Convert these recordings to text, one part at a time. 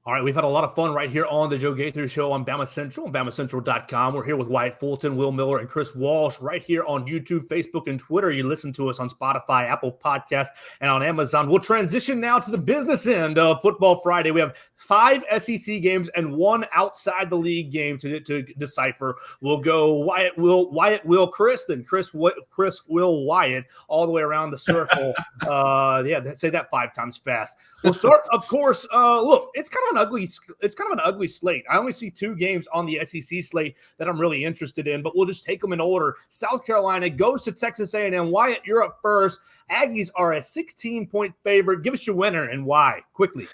All right, we've had a lot of fun right here on the Joe Gaither Show on BamaCentral, BamaCentral.com. We're here with Wyatt Fulton, Will Miller, and Chris Walsh right here on YouTube, Facebook, and Twitter. You listen to us on Spotify, Apple Podcasts, and on Amazon. We'll transition now to the business end of Football Friday. We have 5 SEC games and 1 outside the league game to decipher. We'll go Wyatt, Will, Chris, then Chris, Will, Wyatt, all the way around the circle. Say that 5 times fast. We'll start, of course. Look, it's kind of an ugly slate. I only see 2 games on the SEC slate that I'm really interested in, but we'll just take them in order. South Carolina goes to Texas A&M. Wyatt, you're up first. Aggies are a 16-point favorite. Give us your winner and why, quickly.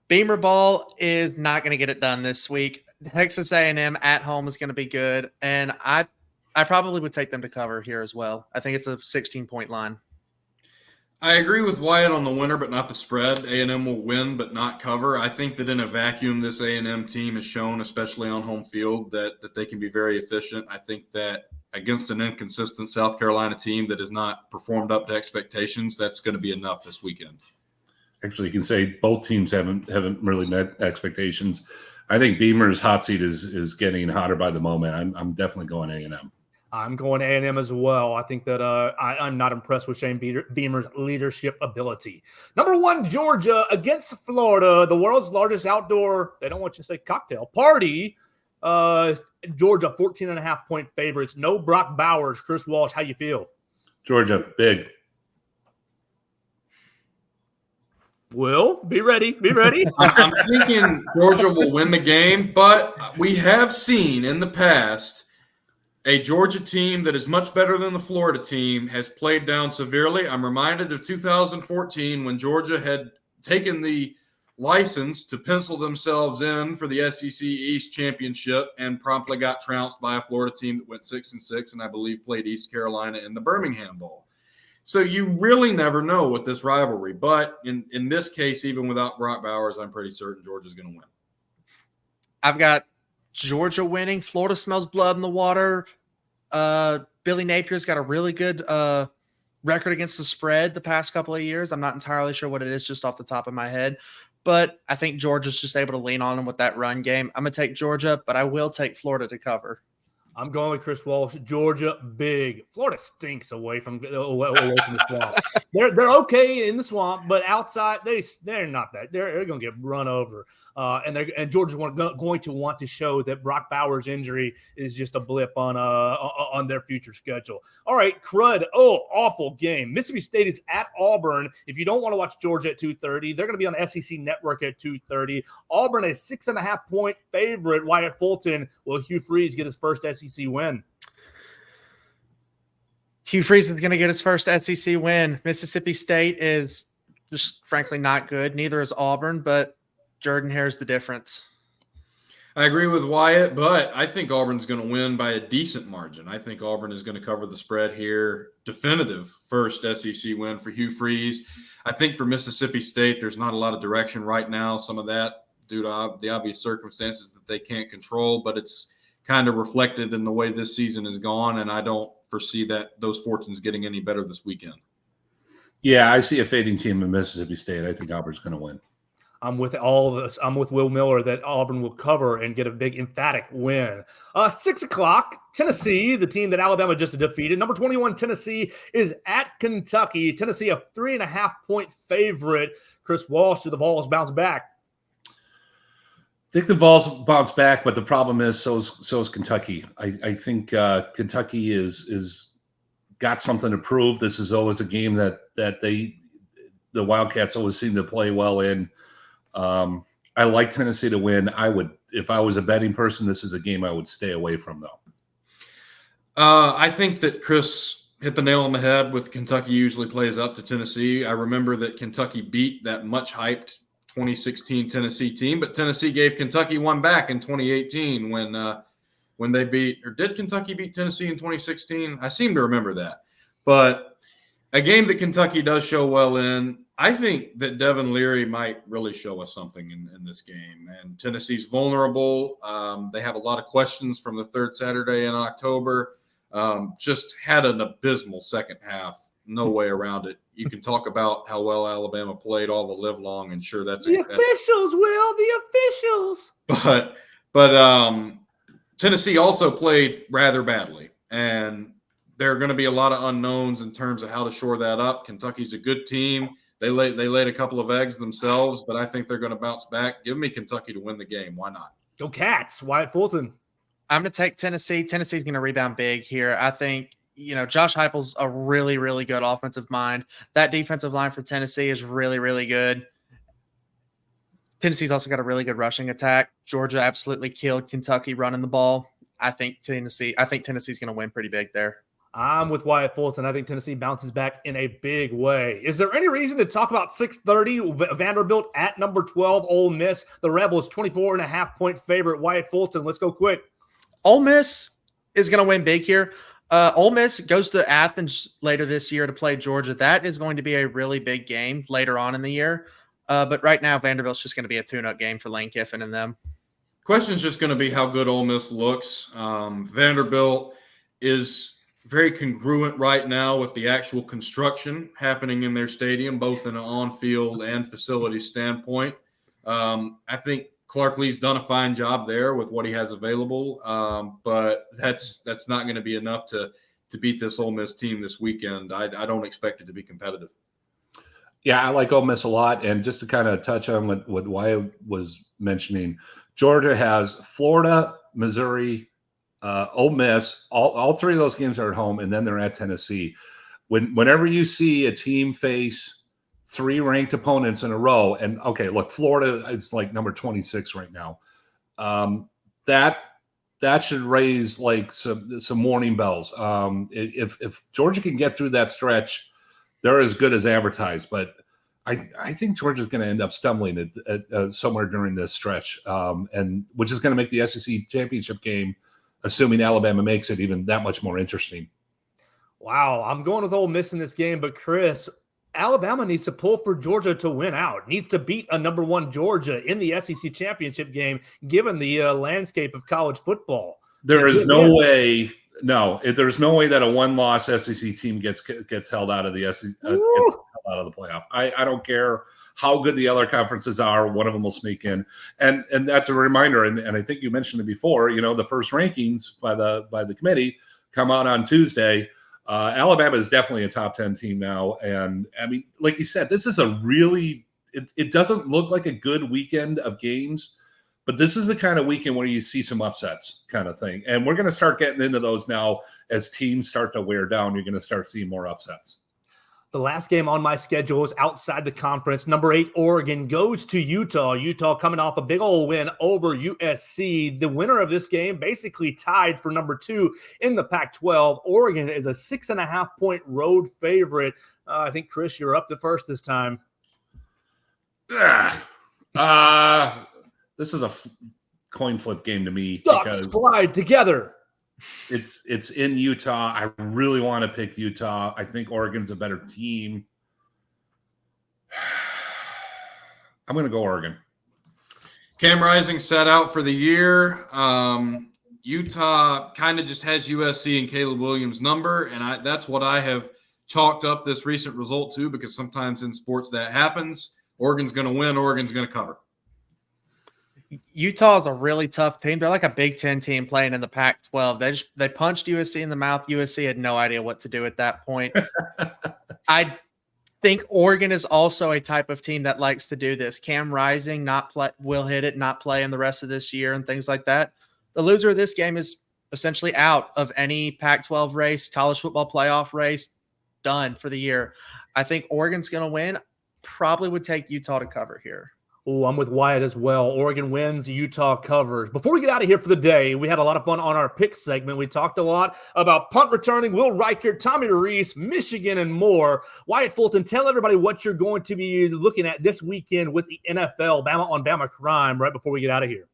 Beamer ball is not going to get it done this week. Texas A&M at home is going to be good, and I probably would take them to cover here as well. I think it's a 16-point line. I agree with Wyatt on the winner, but not the spread. A&M will win, but not cover. I think that in a vacuum, this A&M team has shown, especially on home field, that they can be very efficient. I think that against an inconsistent South Carolina team that has not performed up to expectations, that's going to be enough this weekend. Actually, you can say both teams haven't really met expectations. I think Beamer's hot seat is getting hotter by the moment. I'm definitely going A&M. I'm going A&M as well. I think that I'm not impressed with Shane Beamer's leadership ability. Number 1, Georgia against Florida, the world's largest outdoor, they don't want you to say cocktail, party. Georgia, 14.5-point favorites. No Brock Bowers. Chris Walsh, how you feel? Georgia, big. Will, be ready. Be ready. I'm thinking Georgia will win the game, but we have seen in the past a Georgia team that is much better than the Florida team has played down severely. I'm reminded of 2014 when Georgia had taken the license to pencil themselves in for the SEC East Championship and promptly got trounced by a Florida team that went 6-6 and I believe played East Carolina in the Birmingham Bowl. So you really never know with this rivalry. But in this case, even without Brock Bowers, I'm pretty certain Georgia's going to win. I've got Georgia winning. Florida smells blood in the water. Billy Napier's got a really good record against the spread the past couple of years. I'm not entirely sure what it is just off the top of my head. But I think Georgia's just able to lean on them with that run game. I'm going to take Georgia, but I will take Florida to cover. I'm going with Chris Walsh. Georgia, big. Florida stinks away from the swamp. They're okay in the swamp, but outside they're not that. They're going to get run over. And Georgia's going to want to show that Brock Bowers' injury is just a blip on their future schedule. All right, crud. Oh, awful game. Mississippi State is at Auburn. If you don't want to watch Georgia at 2:30, they're going to be on the SEC Network at 2:30. Auburn, a 6.5-point favorite. Wyatt Fulton. Will Hugh Freeze get his first SEC win? Hugh Freeze is going to get his first SEC win. Mississippi State is just frankly not good. Neither is Auburn, but Jordan-Hare's the difference. I agree with Wyatt, but I think Auburn's going to win by a decent margin. I think Auburn is going to cover the spread here. Definitive first SEC win for Hugh Freeze. I think for Mississippi State, there's not a lot of direction right now. Some of that due to the obvious circumstances that they can't control, but it's kind of reflected in the way this season has gone, and I don't foresee that those fortunes getting any better this weekend. Yeah, I see a fading team in Mississippi State. I think Auburn's going to win. I'm with all of us. I'm with Will Miller that Auburn will cover and get a big emphatic win. 6 o'clock, Tennessee, the team that Alabama just defeated. Number 21, Tennessee, is at Kentucky. Tennessee, a 3.5-point favorite. Chris Walsh, do the Vols bounce back? I think the Vols bounce back, but the problem is so is Kentucky. I think Kentucky is got something to prove. This is always a game that the Wildcats always seem to play well in. I like Tennessee to win. If I was a betting person, this is a game I would stay away from, though. I think that Chris hit the nail on the head with Kentucky usually plays up to Tennessee. I remember that Kentucky beat that much hyped 2016 Tennessee team, but Tennessee gave Kentucky one back in 2018 when they beat, or did Kentucky beat Tennessee in 2016? I seem to remember that. But a game that Kentucky does show well in. I think that Devin Leary might really show us something in this game. And Tennessee's vulnerable. They have a lot of questions from the third Saturday in October. Just had an abysmal second half no way around it. You can talk about how well Alabama played all the live long, and sure, that's the officials, Will, the officials. But Tennessee also played rather badly, and there are going to be a lot of unknowns in terms of how to shore that up. Kentucky's a good team. They laid a couple of eggs themselves, but I think they're going to bounce back. Give me Kentucky to win the game. Why not? Go Cats. Wyatt Fulton. I'm going to take Tennessee. Tennessee's going to rebound big here. I think, Josh Heupel's a really, really good offensive mind. That defensive line for Tennessee is really, really good. Tennessee's also got a really good rushing attack. Georgia absolutely killed Kentucky running the ball. I think Tennessee's going to win pretty big there. I'm with Wyatt Fulton. I think Tennessee bounces back in a big way. Is there any reason to talk about 6:30 Vanderbilt at number 12 Ole Miss? The Rebels 24.5-point favorite. Wyatt Fulton, let's go quick. Ole Miss is going to win big here. Ole Miss goes to Athens later this year to play Georgia. That is going to be a really big game later on in the year. But right now, Vanderbilt's just going to be a tune-up game for Lane Kiffin and them. Question's just going to be how good Ole Miss looks. Vanderbilt is very congruent right now with the actual construction happening in their stadium, both in an on-field and facility standpoint. I think Clark Lee's done a fine job there with what he has available, but that's not going to be enough to beat this Ole Miss team this weekend. I don't expect it to be competitive. Yeah, I like Ole Miss a lot. And just to kind of touch on what Wyatt was mentioning, Georgia has Florida, Missouri, Ole Miss. All three of those games are at home, and then they're at Tennessee. Whenever you see a team face three ranked opponents in a row, and okay, look, Florida is like number 26 right now. That should raise like some warning bells. If Georgia can get through that stretch, they're as good as advertised. But I think Georgia's going to end up stumbling at somewhere during this stretch, and which is going to make the SEC championship game, assuming Alabama makes it, even that much more interesting. Wow, I'm going with Ole Miss in this game, but Chris, Alabama needs to pull for Georgia to win out. Needs to beat a number one Georgia in the SEC championship game, given the landscape of college football. There's no way that a one-loss SEC team gets held out of the SEC, out of the playoff. I don't care how good the other conferences are. One of them will sneak in, and that's a reminder. And I think you mentioned it before. The first rankings by the committee come out on Tuesday. Alabama is definitely a top 10 team now, and I mean, like you said, this is a really. It doesn't look like a good weekend of games, but this is the kind of weekend where you see some upsets, kind of thing. And we're going to start getting into those now as teams start to wear down. You're going to start seeing more upsets. The last game on my schedule is outside the conference. Number 8, Oregon goes to Utah. Utah coming off a big old win over USC. The winner of this game basically tied for number 2 in the Pac-12. Oregon is a 6.5-point road favorite. I think, Chris, you're up to first this time. This is a coin flip game to me. Ducks collide together. It's in Utah. I really want to pick Utah. I think Oregon's a better team. I'm going to go Oregon. Cam Rising set out for the year. Utah kind of just has USC and Caleb Williams' number, and that's what I have chalked up this recent result to, because sometimes in sports that happens. Oregon's going to win. Oregon's going to cover. Utah is a really tough team. They're like a Big Ten team playing in the Pac-12. They punched USC in the mouth. USC had no idea what to do at that point. I think Oregon is also a type of team that likes to do this. Cam Rising will hit it, not play in the rest of this year and things like that. The loser of this game is essentially out of any Pac-12 race, college football playoff race, done for the year. I think Oregon's going to win. Probably would take Utah to cover here. Oh, I'm with Wyatt as well. Oregon wins, Utah covers. Before we get out of here for the day, we had a lot of fun on our pick segment. We talked a lot about punt returning, Will Reichert, Tommy Reese, Michigan, and more. Wyatt Fulton, tell everybody what you're going to be looking at this weekend with the NFL, Bama on Bama Crime, right before we get out of here.